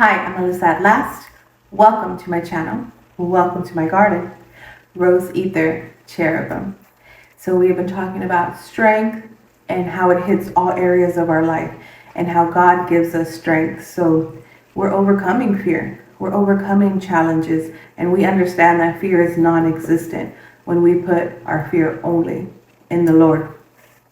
Hi, I'm Alyssa at last. Welcome to my channel. Welcome to my garden. Rose Ether Cherubim. So we've been talking about strength and how it hits all areas of our life and how God gives us strength. So we're overcoming fear. We're overcoming challenges, and we understand that fear is non-existent when we put our fear only in the Lord.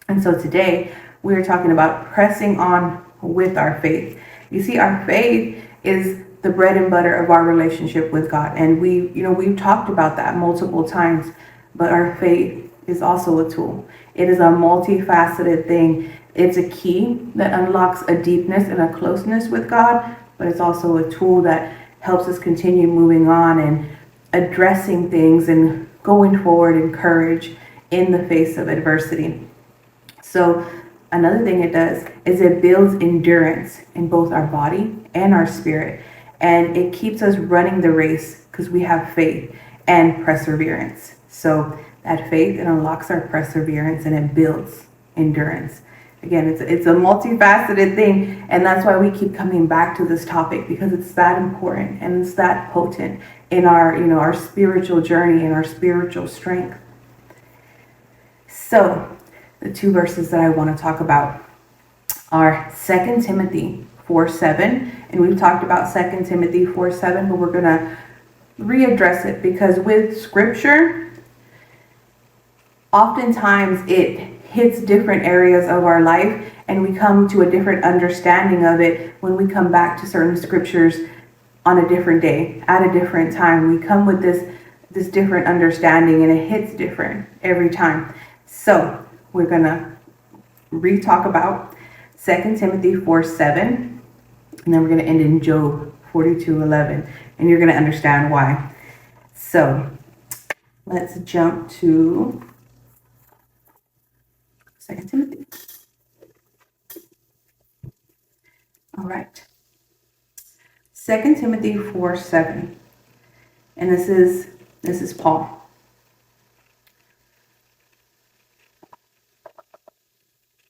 And so today we're talking about pressing on with our faith. You see, our faith is the bread and butter of our relationship with God. And we've talked about that multiple times, but our faith is also a tool. It is a multifaceted thing. It's a key that unlocks a deepness and a closeness with God, but it's also a tool that helps us continue moving on and addressing things and going forward in courage in the face of adversity. So another thing it does is it builds endurance in both our body and our spirit. And it keeps us running the race because we have faith and perseverance. So that faith, it unlocks our perseverance and it builds endurance. Again, it's a multifaceted thing. And that's why we keep coming back to this topic, because it's that important and it's that potent in our spiritual journey and our spiritual strength. So the two verses that I want to talk about are 2 Timothy 4:7. And we've talked about 2 Timothy 4:7, but we're going to readdress it because with scripture, oftentimes it hits different areas of our life and we come to a different understanding of it when we come back to certain scriptures on a different day, at a different time. We come with this different understanding and it hits different every time. So we're going to re-talk about 2 Timothy 4:7, and then we're going to end in Job 42:11, and you're going to understand why. So let's jump to 2 Timothy. All right. 2 Timothy 4:7, and this is Paul.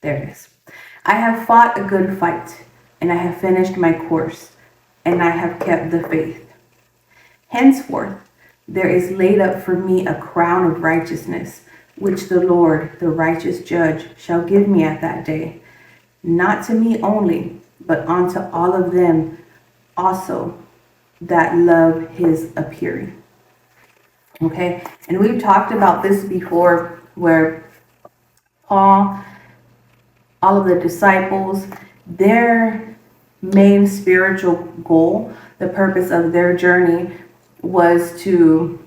There it is. I have fought a good fight, and I have finished my course, and I have kept the faith. Henceforth, there is laid up for me a crown of righteousness, which the Lord, the righteous judge, shall give me at that day, not to me only, but unto all of them also that love his appearing. Okay, and we've talked about this before, where Paul, all of the disciples, their main spiritual goal, the purpose of their journey was to,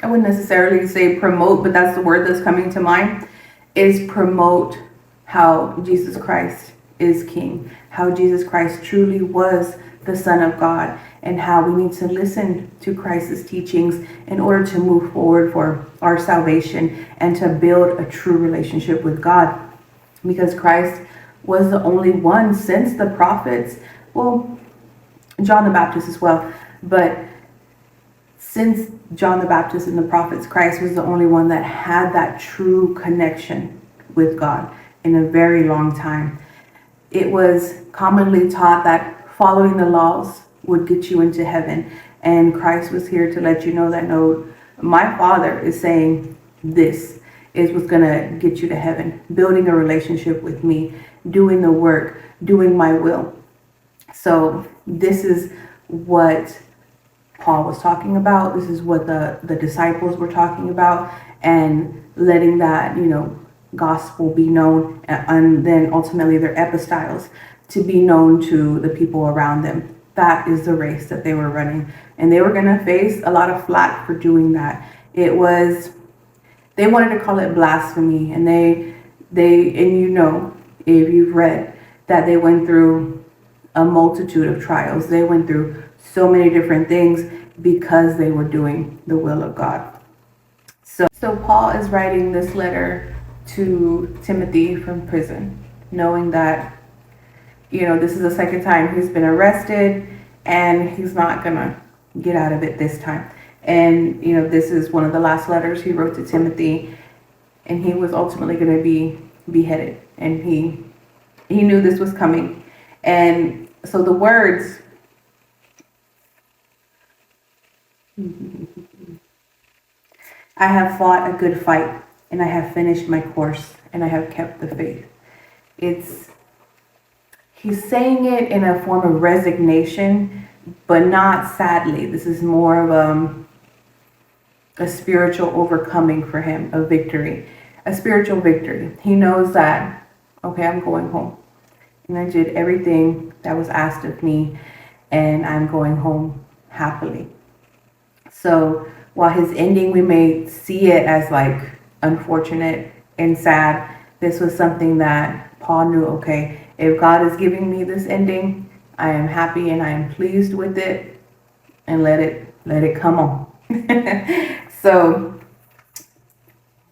I wouldn't necessarily say promote, but that's the word that's coming to mind, is promote how Jesus Christ is King, how Jesus Christ truly was the Son of God, and how we need to listen to Christ's teachings in order to move forward for our salvation and to build a true relationship with God. Because Christ was the only one since the prophets, well, John the Baptist as well, but since John the Baptist and the prophets, Christ was the only one that had that true connection with God in a very long time. It was commonly taught that following the laws would get you into heaven, and Christ was here to let you know that no, my Father is saying this is what's going to get you to heaven, building a relationship with me, doing the work, doing my will. So this is what Paul was talking about. This is what the disciples were talking about, and letting that, gospel be known, and then ultimately their epistyles to be known to the people around them. That is the race that they were running, and they were going to face a lot of flack for doing that. They wanted to call it blasphemy, and if you've read that, they went through a multitude of trials. They went through so many different things because they were doing the will of God. So Paul is writing this letter to Timothy from prison, knowing that, this is the second time he's been arrested and he's not gonna get out of it this time. And, this is one of the last letters he wrote to Timothy, and he was ultimately going to be beheaded, and he knew this was coming. And so the words I have fought a good fight, and I have finished my course, and I have kept the faith. It's He's saying it in a form of resignation, but not sadly. This is more of a spiritual overcoming for him, a victory, a spiritual victory. He knows that, okay, I'm going home. And I did everything that was asked of me, and I'm going home happily. So while his ending, we may see it as like unfortunate and sad, this was something that Paul knew, okay, if God is giving me this ending, I am happy and I am pleased with it, and let it come on. So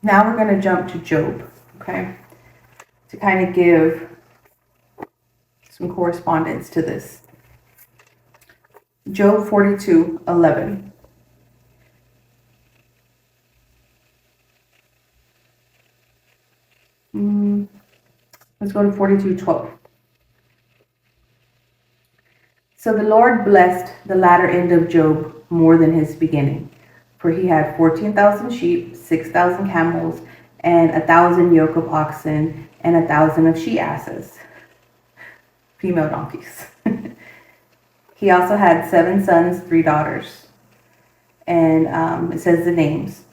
now we're going to jump to Job, okay, to kind of give some correspondence to this. Job 42:11. Let's go to 42:12. So the Lord blessed the latter end of Job more than his beginning, for he had 14,000 sheep, 6,000 camels, and 1,000 yoke of oxen, and 1,000 of she asses, female donkeys. He also had 7 sons, 3 daughters. And it says the names.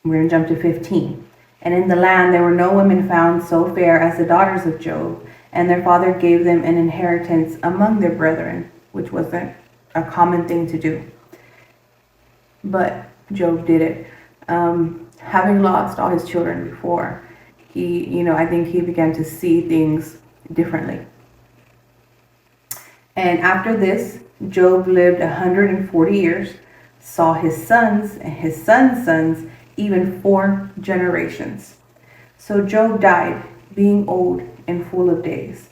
We're going to jump to 15. And in the land there were no women found so fair as the daughters of Job, and their father gave them an inheritance among their brethren, which wasn't a common thing to do. But Job did it. Having lost all his children before, I think he began to see things differently. And after this, Job lived 140 years, saw his sons and his sons' sons, even 4 generations. So Job died, being old and full of days.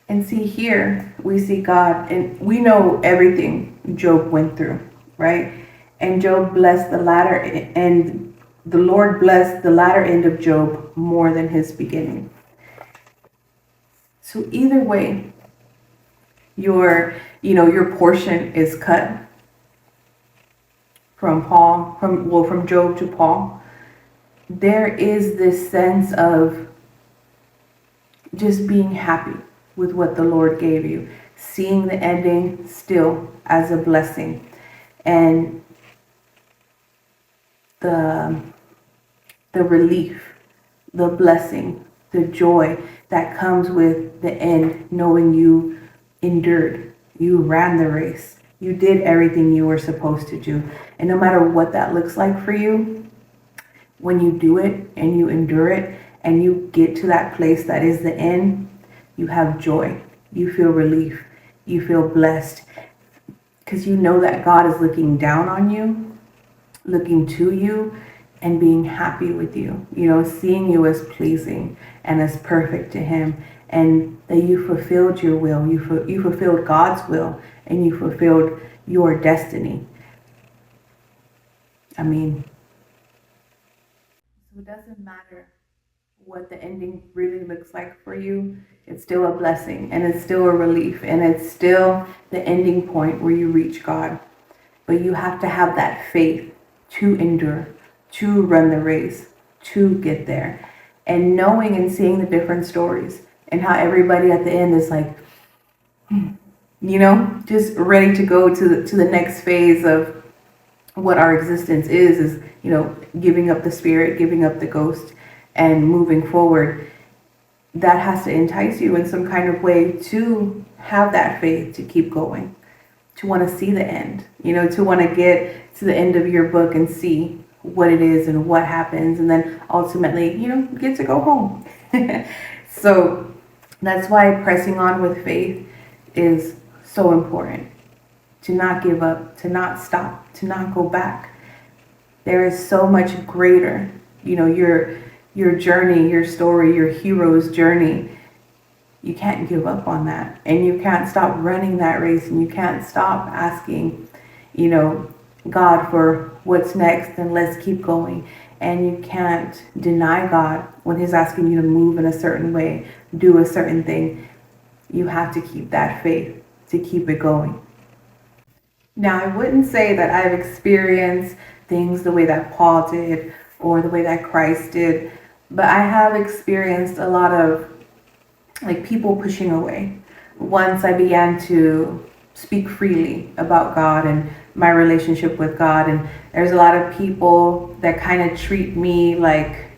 And see, here we see God, and we know everything Job went through, right? And Job blessed the latter, and the Lord blessed the latter end of Job more than his beginning. So either way, your portion is cut from Job to Paul. There is this sense of just being happy with what the Lord gave you, seeing the ending still as a blessing, and the relief, the blessing, the joy that comes with the end, knowing you endured, you ran the race, you did everything you were supposed to do. And no matter what that looks like for you, when you do it and you endure it and you get to that place that is the end, you have joy, you feel relief, you feel blessed, because you know that God is looking down on you, looking to you, and being happy with you, seeing you as pleasing and as perfect to him, and that you fulfilled your will, you fulfilled God's will, and you fulfilled your destiny. So it doesn't matter what the ending really looks like for you. It's still a blessing, and it's still a relief, and it's still the ending point where you reach God. But you have to have that faith to endure, to run the race, to get there. And knowing and seeing the different stories, and how everybody at the end is like, just ready to go to the next phase of what our existence is giving up the spirit, giving up the ghost, and moving forward. That has to entice you in some kind of way to have that faith to keep going, to want to see the end, to want to get to the end of your book and see what it is and what happens, and then ultimately, get to go home. So that's why pressing on with faith is so important. To not give up, to not stop, to not go back. There is so much greater, your journey, your story, your hero's journey. You can't give up on that, and you can't stop running that race, and you can't stop asking, God for what's next, and let's keep going. And you can't deny God when he's asking you to move in a certain way, do a certain thing. you have to keep that faith to keep it going. Now, I wouldn't say that I've experienced things the way that Paul did or the way that Christ did, but I have experienced a lot of like people pushing away once I began to speak freely about God and my relationship with God. And there's a lot of people that kind of treat me like,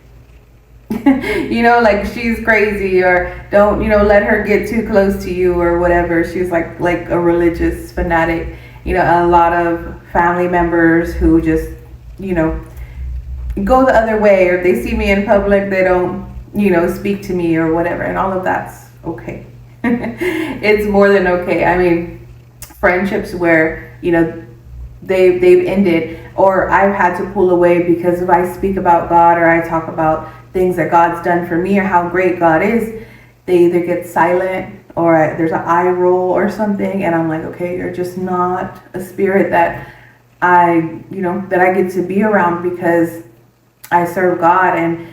like she's crazy, or don't, let her get too close to you or whatever. She's like a religious fanatic. A lot of family members who just, go the other way, or if they see me in public, they don't, speak to me or whatever. And all of that's okay. It's more than okay. I mean, friendships where, they've ended, or I've had to pull away because if I speak about God or I talk about things that God's done for me or how great God is, they either get silent or there's an eye roll or something, and I'm like, okay, you're just not a spirit that I get to be around, because I serve God. And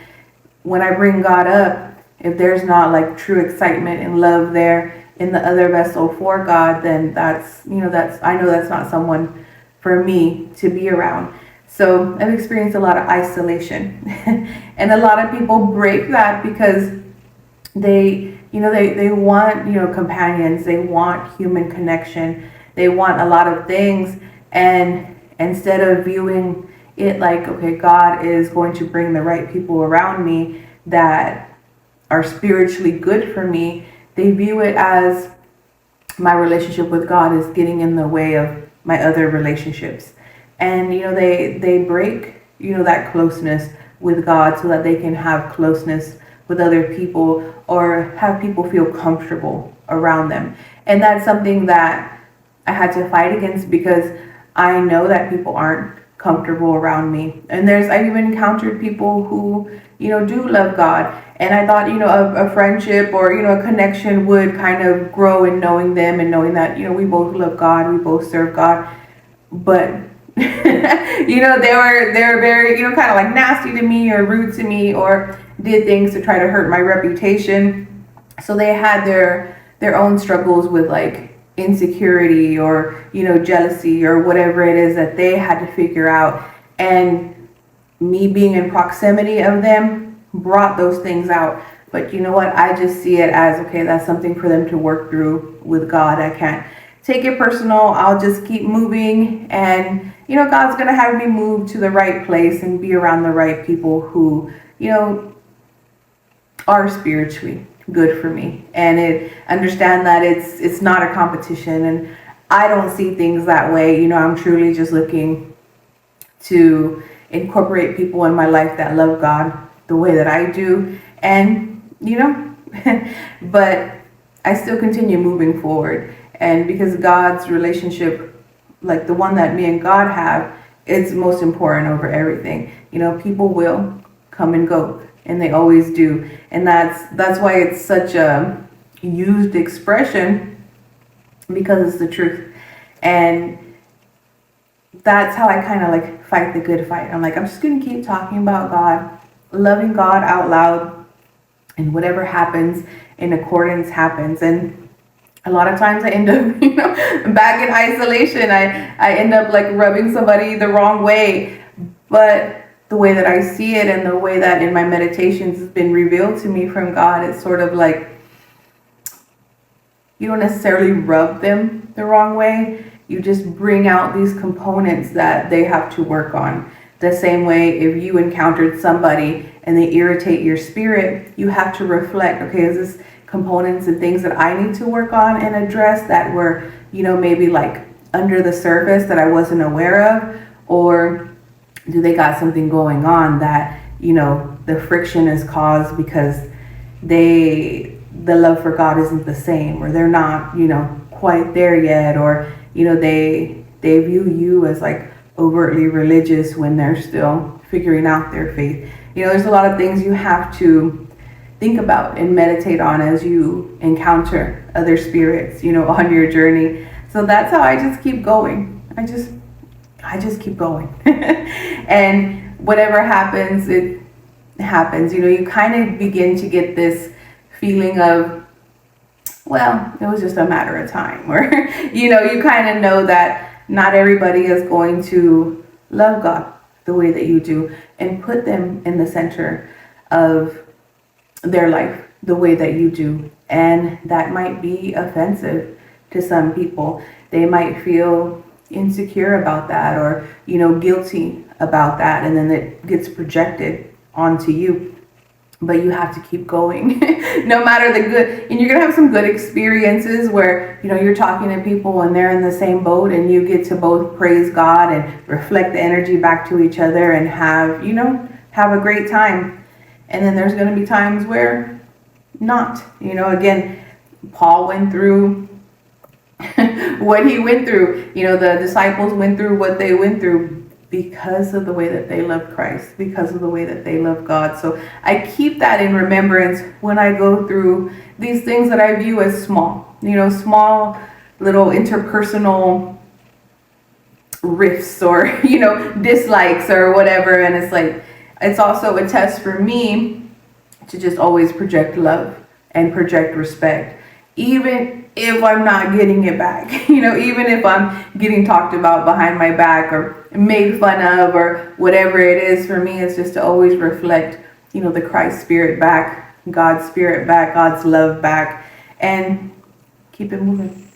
when I bring God up, if there's not like true excitement and love there in the other vessel for God, then I know that's not someone for me to be around. So I've experienced a lot of isolation and a lot of people break that because they want, companions, they want human connection, they want a lot of things. And instead of viewing it like, okay, God is going to bring the right people around me that are spiritually good for me, they view it as my relationship with God is getting in the way of my other relationships. And, they break, that closeness with God so that they can have closeness with other people or have people feel comfortable around them. And that's something that I had to fight against, because I know that people aren't comfortable around me. And I've even encountered people who, do love God. And I thought, a friendship or, a connection would kind of grow in knowing them and knowing that, we both love God, we both serve God. But, they were very, kind of like nasty to me or rude to me or did things to try to hurt my reputation. So they had their own struggles with like insecurity or, jealousy or whatever it is that they had to figure out. And me being in proximity of them brought those things out. But you know what? I just see it as, okay, that's something for them to work through with God. I can't take it personal. I'll just keep moving, and God's gonna have me move to the right place and be around the right people who are spiritually good for me, and understand that it's not a competition. And I don't see things that way. I'm truly just looking to incorporate people in my life that love God the way that I do, and but I still continue moving forward. And because God's relationship, like the one that me and God have, it's most important over everything. People will come and go, and they always do. And that's why it's such a used expression, because it's the truth. And that's how I kind of like fight the good fight. I'm like, I'm just going to keep talking about God, loving God out loud, and whatever happens in accordance happens. And a lot of times I end up, back in isolation. I end up like rubbing somebody the wrong way. But the way that I see it and the way that in my meditations has been revealed to me from God, it's sort of like you don't necessarily rub them the wrong way. You just bring out these components that they have to work on. The same way if you encountered somebody and they irritate your spirit, you have to reflect, okay, is this components and things that I need to work on and address that were, maybe like under the surface that I wasn't aware of? Or do they got something going on that, the friction is caused because the love for God isn't the same, or they're not, quite there yet, or, they view you as like overtly religious when they're still figuring out their faith. There's a lot of things you have to think about and meditate on as you encounter other spirits, on your journey. So that's how I just keep going. I just keep going. And whatever happens, it happens. You kind of begin to get this feeling of Well, it was just a matter of time where, you kind of know that not everybody is going to love God the way that you do and put them in the center of their life the way that you do. And that might be offensive to some people. They might feel insecure about that, or, guilty about that. And then it gets projected onto you. But you have to keep going no matter the good. And you're going to have some good experiences where, you're talking to people and they're in the same boat, and you get to both praise God and reflect the energy back to each other and have a great time. And then there's going to be times where not, again, Paul went through what he went through. The disciples went through what they went through because of the way that they love Christ, because of the way that they love God. So I keep that in remembrance when I go through these things that I view as small, small little interpersonal rifts or, dislikes or whatever. And it's like, it's also a test for me to just always project love and project respect, even if I'm not getting it back, even if I'm getting talked about behind my back or made fun of or whatever it is. For me, it's just to always reflect, the Christ spirit back, God's spirit back, God's love back, and keep it moving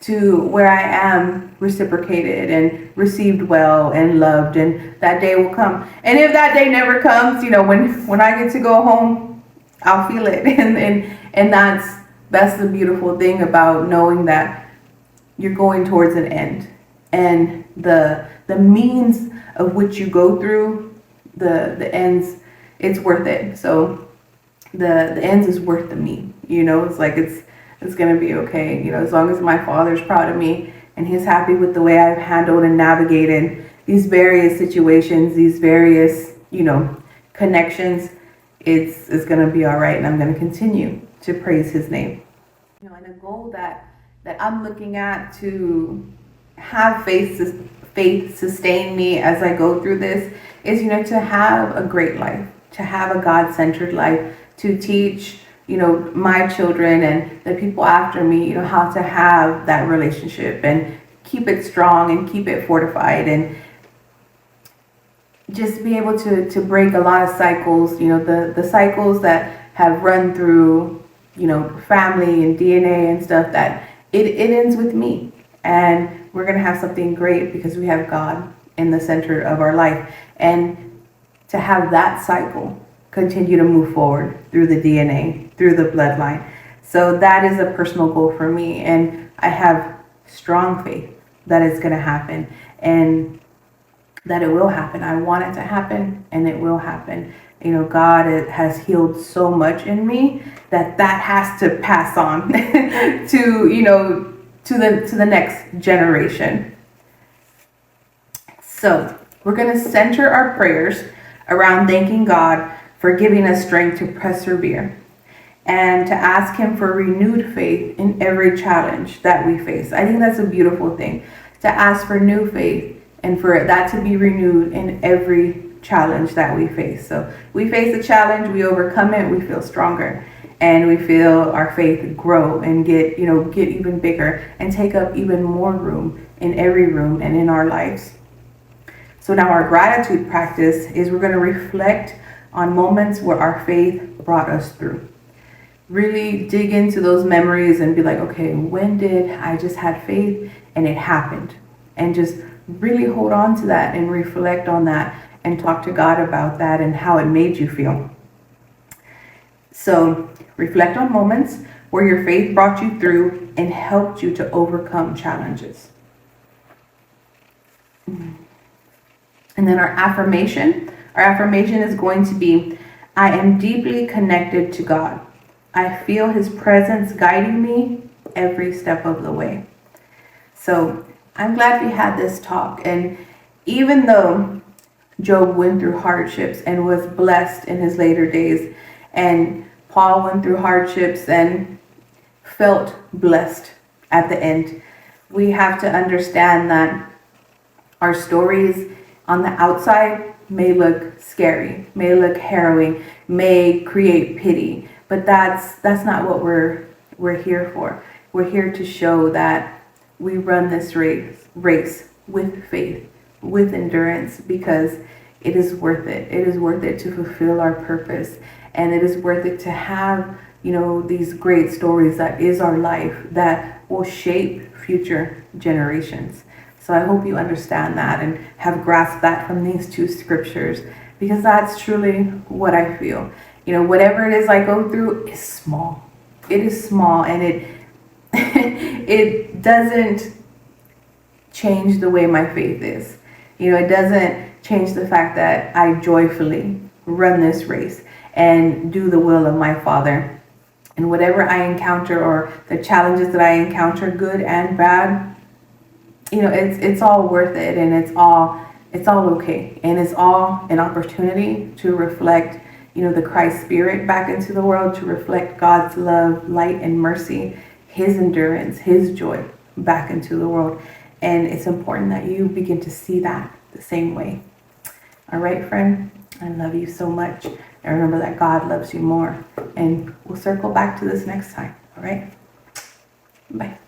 to where I am reciprocated and received well and loved. And that day will come. And if that day never comes, when I get to go home, I'll feel it. And that's the beautiful thing about knowing that you're going towards an end, and the means of which you go through the ends, it's worth it. So the ends is worth the mean. It's like it's gonna be okay. As long as my Father's proud of me and He's happy with the way I've handled and navigated these various situations, these various connections, it's gonna be all right, and I'm gonna continue to praise His name. And a goal that I'm looking at to have faith sustain me as I go through this is, to have a great life, to have a God-centered life, to teach, my children and the people after me, how to have that relationship and keep it strong and keep it fortified, and just be able to break a lot of cycles, the cycles that have run through, family and DNA and stuff, that it ends with me. And we're going to have something great because we have God in the center of our life. And to have that cycle continue to move forward through the DNA, through the bloodline. So that is a personal goal for me. And I have strong faith that it's going to happen and that it will happen. I want it to happen, and it will happen. God has healed so much in me that has to pass on to the next generation. So we're going to center our prayers around thanking God for giving us strength to persevere, and to ask Him for renewed faith in every challenge that we face. I think that's a beautiful thing, to ask for new faith and for that to be renewed in every challenge that we face. So we face a challenge, we overcome it, we feel stronger, and we feel our faith grow and get even bigger and take up even more room in every room and in our lives. So now our gratitude practice is we're going to reflect on moments where our faith brought us through. Really dig into those memories and be like, okay, when did I just had faith and it happened? And just really hold on to that and reflect on that and talk to God about that and how it made you feel. So reflect on moments where your faith brought you through and helped you to overcome challenges. And then our affirmation is going to be, I am deeply connected to God. I feel His presence guiding me every step of the way. So I'm glad we had this talk. And even though Job went through hardships and was blessed in his later days, and Paul went through hardships and felt blessed at the end, we have to understand that our stories on the outside may look scary, may look harrowing, may create pity, but that's not what we're we're here for. We're here to show that we run this race with faith, with endurance, because it is worth it. It is worth it to fulfill our purpose, and it is worth it to have, these great stories that is our life that will shape future generations. So I hope you understand that and have grasped that from these two scriptures, because that's truly what I feel. Whatever it is I go through is small. It is small, and it it doesn't change the way my faith is. It doesn't change the fact that I joyfully run this race and do the will of my Father. And whatever I encounter, or the challenges that I encounter, good and bad, it's all worth it, and it's all okay, and it's all an opportunity to reflect, the Christ Spirit back into the world, to reflect God's love, light, and mercy, His endurance, His joy back into the world. And it's important that you begin to see that the same way. All right, friend, I love you so much. And remember that God loves you more. And we'll circle back to this next time. All right? Bye.